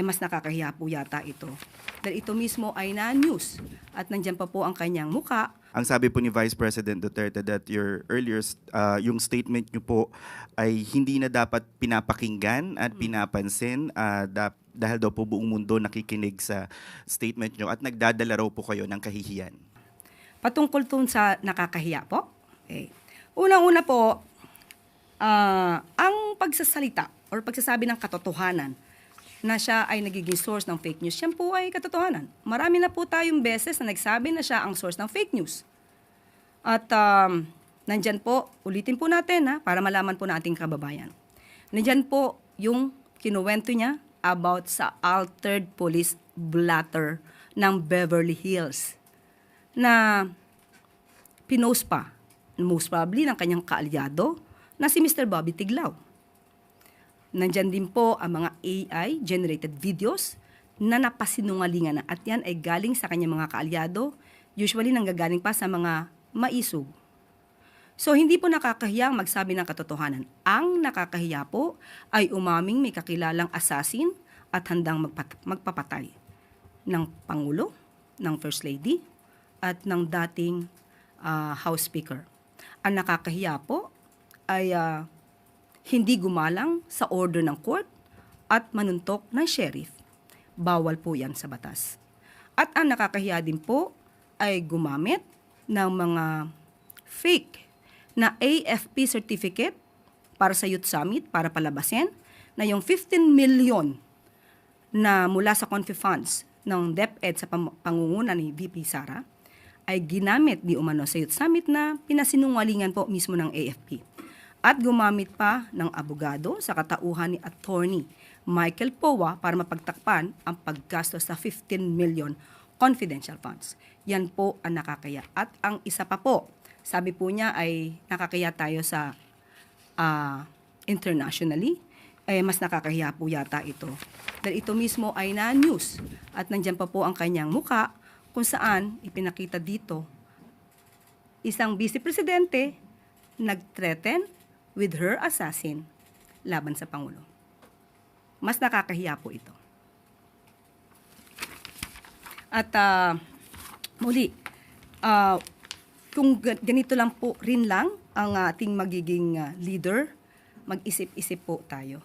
mas nakakahiya po yata ito. Dahil ito mismo ay na-news at nandyan pa po ang kanyang muka. Ang sabi po ni Vice President Duterte that your earlier, yung statement niyo po ay hindi na dapat pinapakinggan at pinapansin dahil daw po buong mundo nakikinig sa statement niyo at nagdadala raw po kayo ng kahihiyan. Patungkol tun sa nakakahiya po. Okay. Unang-una po, ang pagsasalita or pagsasabi ng katotohanan na siya ay nagiging source ng fake news, yan po ay katotohanan. Marami na po tayong beses na nagsabi na siya ang source ng fake news. At nandyan po, ulitin po natin para malaman po ng ating kababayan. Nandyan po yung kinuwento niya about sa altered police blotter ng Beverly Hills na pinost pa, most probably ng kanyang kaalyado na si Mr. Bobby Tiglao. Nandyan din po ang mga AI-generated videos na napasinungalingan na at yan ay galing sa kanyang mga kaalyado, usually nanggagaling pa sa mga maisog. So hindi po nakakahiyang magsabi ng katotohanan. Ang nakakahiya po ay umaming may kakilalang assassin at handang magpapatay ng Pangulo, ng First Lady, at ng dating House Speaker. Ang nakakahiya po ay hindi gumalang sa order ng court at manuntok ng sheriff. Bawal po yan sa batas. At ang nakakahiya din po ay gumamit ng mga fake na AFP certificate para sa Youth Summit para palabasin na yung 15 million na mula sa Confi Funds ng DepEd sa pangunguna ni VP Sara ay ginamit di umano sa Youth Summit na pinasinungalingan po mismo ng AFP. At gumamit pa ng abogado sa katauhan ni Attorney Michael Powa para mapagtakpan ang paggastos sa 15 million confidential funds. Yan po ang nakakaya. At ang isa pa po, sabi po niya ay nakakaya tayo sa internationally, mas nakakahiya po yata ito. Dahil ito mismo ay na-news at nandyan pa po ang kanyang muka kung saan ipinakita dito isang vice presidente nag-threaten with her assassin laban sa Pangulo. Mas nakakahiya po ito. At muli, kung ganito lang po rin lang ang ating magiging leader, mag-isip-isip po tayo.